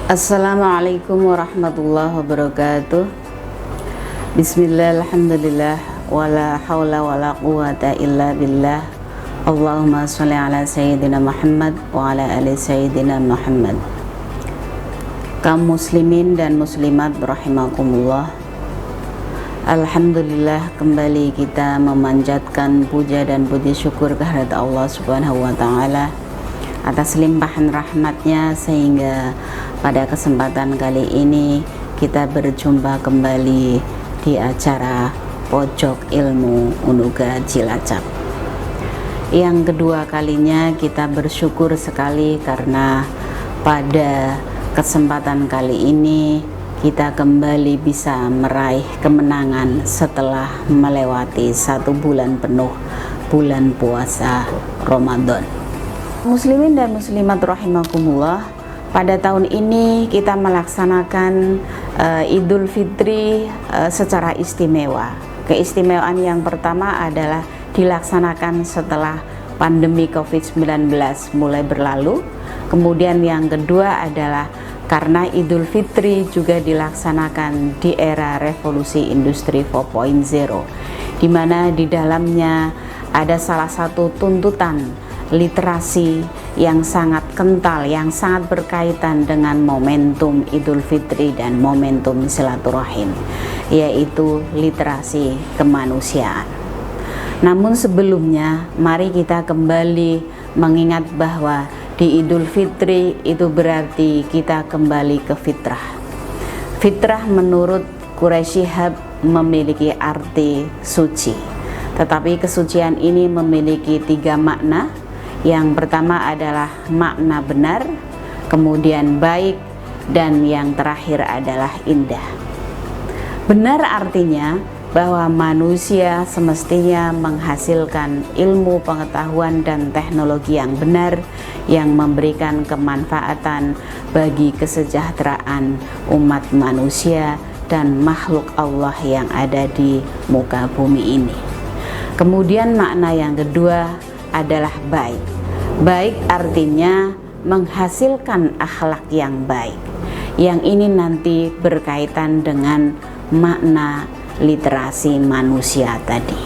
Assalamualaikum warahmatullahi wabarakatuh. Bismillah, alhamdulillah, wala hawla wala quwata illa billah. Allahumma sholli ala sayyidina Muhammad wa ala ali sayyidina Muhammad. Kaum muslimin dan muslimat rahimakumullah, alhamdulillah, kembali kita memanjatkan puja dan puji syukur kehadirat Allah subhanahu wa ta'ala atas limpahan rahmatnya, sehingga pada kesempatan kali ini kita berjumpa kembali di acara Pojok Ilmu Unuga Cilacap. Yang kedua kalinya kita bersyukur sekali karena pada kesempatan kali ini kita kembali bisa meraih kemenangan setelah melewati 1 bulan penuh, bulan puasa Ramadan. Muslimin dan muslimat rahimakumullah, pada tahun ini kita melaksanakan Idul Fitri secara istimewa. Keistimewaan yang pertama adalah dilaksanakan setelah pandemi COVID-19 mulai berlalu. Kemudian yang kedua adalah karena Idul Fitri juga dilaksanakan di era revolusi industri 4.0, di mana di dalamnya ada salah satu tuntutan literasi yang sangat kental, yang sangat berkaitan dengan momentum Idul Fitri dan momentum silaturahim, yaitu literasi kemanusiaan. Namun sebelumnya, mari kita kembali mengingat bahwa di Idul Fitri itu berarti kita kembali ke fitrah. Fitrah menurut Quraisy Shihab memiliki arti suci, tetapi kesucian ini memiliki 3 makna. Yang pertama adalah makna benar, kemudian baik, dan yang terakhir adalah indah. Benar artinya bahwa manusia semestinya menghasilkan ilmu, pengetahuan, dan teknologi yang benar yang memberikan kemanfaatan bagi kesejahteraan umat manusia dan makhluk Allah yang ada di muka bumi ini. Kemudian makna yang kedua adalah baik. Baik artinya menghasilkan akhlak yang baik. Yang ini nanti berkaitan dengan makna literasi manusia tadi.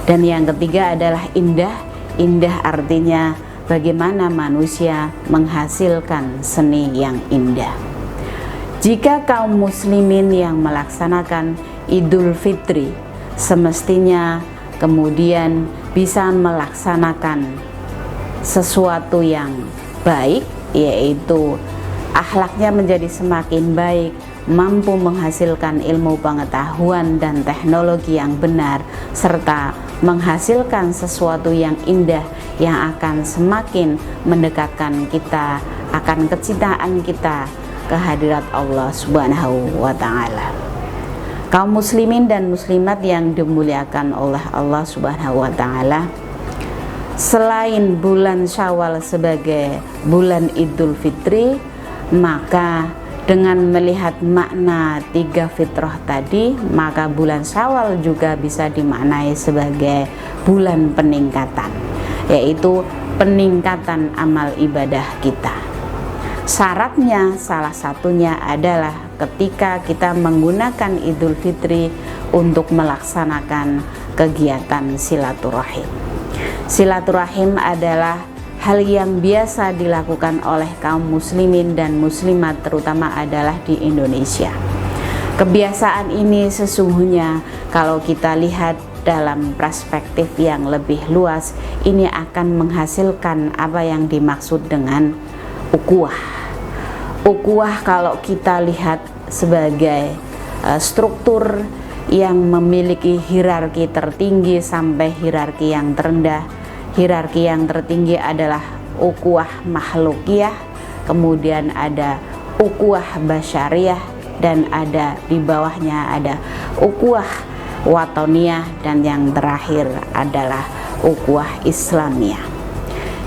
Dan yang ketiga adalah indah. Indah artinya bagaimana manusia menghasilkan seni yang indah. Jika kaum muslimin yang melaksanakan Idul Fitri semestinya kemudian bisa melaksanakan sesuatu yang baik, yaitu akhlaknya menjadi semakin baik, mampu menghasilkan ilmu pengetahuan dan teknologi yang benar, serta menghasilkan sesuatu yang indah yang akan semakin mendekatkan kita akan kecintaan kita kehadirat Allah Subhanahu wa ta'ala. Kaum muslimin dan muslimat yang dimuliakan oleh Allah Subhanahu wa ta'ala, selain bulan Syawal sebagai bulan Idul Fitri, maka dengan melihat makna 3 fitrah tadi, maka bulan Syawal juga bisa dimaknai sebagai bulan peningkatan, yaitu peningkatan amal ibadah kita. Syaratnya salah satunya adalah ketika kita menggunakan Idul Fitri untuk melaksanakan kegiatan silaturahim. Silaturahim adalah hal yang biasa dilakukan oleh kaum muslimin dan muslimat, terutama adalah di Indonesia. Kebiasaan ini sesungguhnya kalau kita lihat dalam perspektif yang lebih luas, ini akan menghasilkan apa yang dimaksud dengan ukhuwah. Ukhuwah kalau kita lihat sebagai struktur yang memiliki hierarki tertinggi sampai hierarki yang terendah. Hierarki yang tertinggi adalah ukhuwah makhlukiyah, kemudian ada ukhuwah basyariyah, dan ada di bawahnya ada ukhuwah watoniyah, dan yang terakhir adalah ukhuwah islamiyah.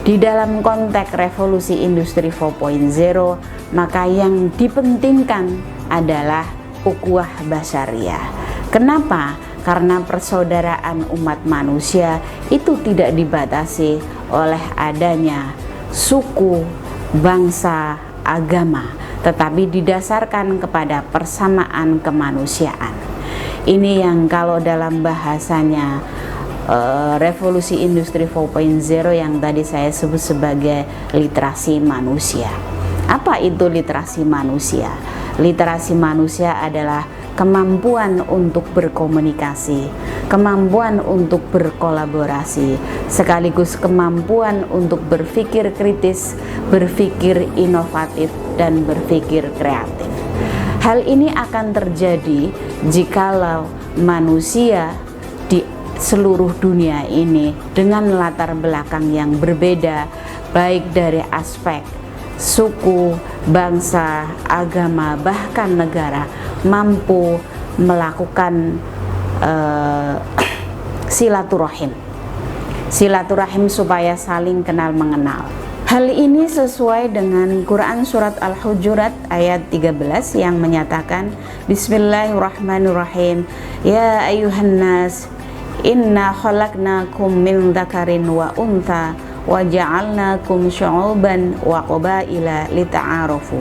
Di dalam konteks revolusi industri 4.0, maka yang dipentingkan adalah ukhuwah basyariyah. Kenapa? Karena persaudaraan umat manusia itu tidak dibatasi oleh adanya suku, bangsa, agama, tetapi didasarkan kepada persamaan kemanusiaan. Ini yang kalau dalam bahasanya revolusi industri 4.0 yang tadi saya sebut sebagai literasi manusia. Apa itu literasi manusia? Literasi manusia adalah kemampuan untuk berkomunikasi, kemampuan untuk berkolaborasi, sekaligus kemampuan untuk berpikir kritis, berpikir inovatif, dan berpikir kreatif. Hal ini akan terjadi jikalau manusia di seluruh dunia ini dengan latar belakang yang berbeda, baik dari aspek suku, bangsa, agama, bahkan negara, mampu melakukan silaturahim supaya saling kenal mengenal. Hal ini sesuai dengan Quran surat Al-Hujurat ayat 13 yang menyatakan Bismillahirrahmanirrahim, ya ayuhan nas inna khalaqnakum min dzakarin wa untha wa ja'alnakum syu'uban wa qabaila lita'arafu.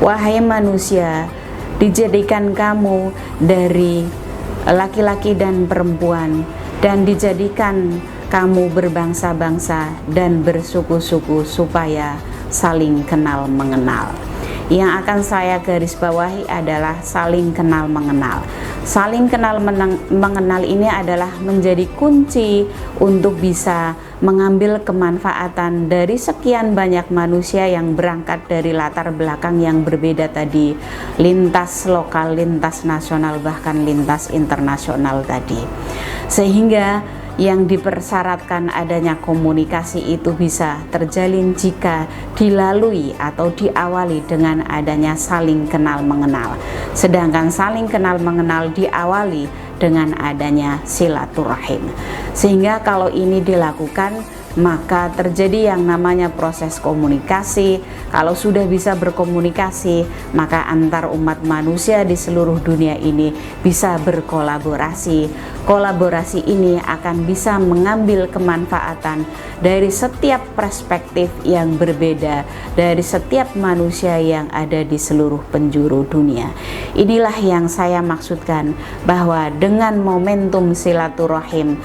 Wahai manusia, dijadikan kamu dari laki-laki dan perempuan, dan dijadikan kamu berbangsa-bangsa dan bersuku-suku supaya saling kenal mengenal. Yang akan saya garis bawahi adalah saling kenal mengenal. Saling kenal mengenal ini adalah menjadi kunci untuk bisa mengambil kemanfaatan dari sekian banyak manusia yang berangkat dari latar belakang yang berbeda tadi, lintas lokal, lintas nasional, bahkan lintas internasional tadi. Sehingga yang dipersyaratkan adanya komunikasi itu bisa terjalin jika dilalui atau diawali dengan adanya saling kenal mengenal. Sedangkan saling kenal mengenal diawali dengan adanya silaturahim. Sehingga kalau ini dilakukan, maka terjadi yang namanya proses komunikasi. Kalau sudah bisa berkomunikasi, maka antar umat manusia di seluruh dunia ini bisa berkolaborasi. Kolaborasi ini akan bisa mengambil kemanfaatan dari setiap perspektif yang berbeda, dari setiap manusia yang ada di seluruh penjuru dunia. Inilah yang saya maksudkan, bahwa dengan momentum silaturahim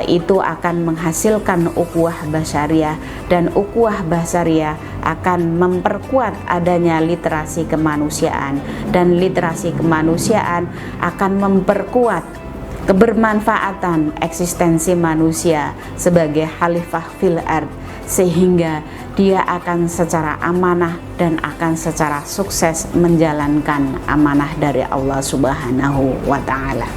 itu akan menghasilkan ukhuwah basyariah, dan ukhuwah basyariah akan memperkuat adanya literasi kemanusiaan, dan literasi kemanusiaan akan memperkuat kebermanfaatan eksistensi manusia sebagai khalifah fil ard, sehingga dia akan secara amanah dan akan secara sukses menjalankan amanah dari Allah Subhanahu wa Ta'ala.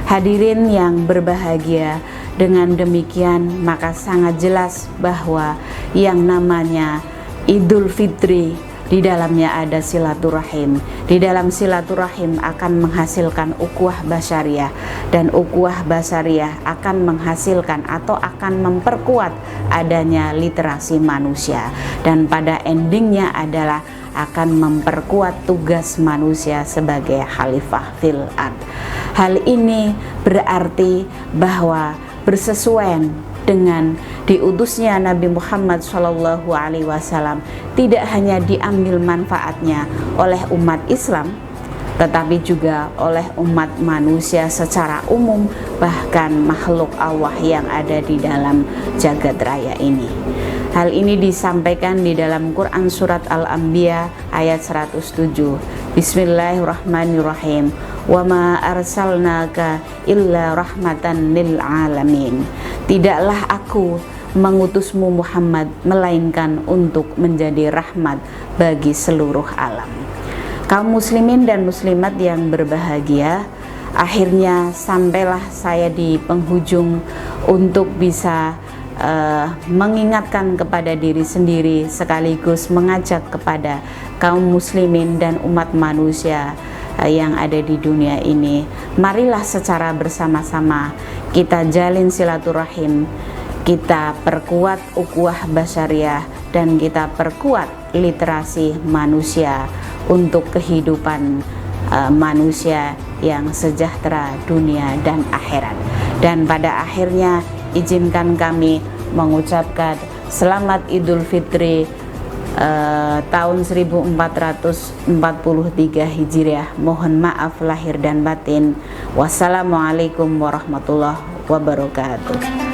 Hadirin yang berbahagia, dengan demikian maka sangat jelas bahwa yang namanya Idul Fitri di dalamnya ada silaturahim. Di dalam silaturahim akan menghasilkan ukhuwah basyariah, dan ukhuwah basyariah akan menghasilkan atau akan memperkuat adanya literasi manusia, dan pada endingnya adalah akan memperkuat tugas manusia sebagai khalifah fil ard. Hal ini berarti bahwa bersesuaian dengan diutusnya Nabi Muhammad SAW tidak hanya diambil manfaatnya oleh umat Islam, tetapi juga oleh umat manusia secara umum, bahkan makhluk Allah yang ada di dalam jagat raya ini. Hal ini disampaikan di dalam Quran surat Al-Anbiya ayat 107. Bismillahirrahmanirrahim. Wa ma arsalnaka illa rahmatan lil alamin. Tidaklah aku mengutusmu Muhammad melainkan untuk menjadi rahmat bagi seluruh alam. Kaum muslimin dan muslimat yang berbahagia, akhirnya sampailah saya di penghujung untuk bisa mengingatkan kepada diri sendiri, sekaligus mengajak kepada kaum muslimin dan umat manusia yang ada di dunia ini. Marilah secara bersama-sama kita jalin silaturahim, kita perkuat ukhuwah basyariah, dan kita perkuat literasi manusia untuk kehidupan manusia yang sejahtera dunia dan akhirat. Dan pada akhirnya izinkan kami mengucapkan Selamat Idul Fitri tahun 1443 Hijriah. Mohon maaf lahir dan batin. Wassalamualaikum warahmatullahi wabarakatuh.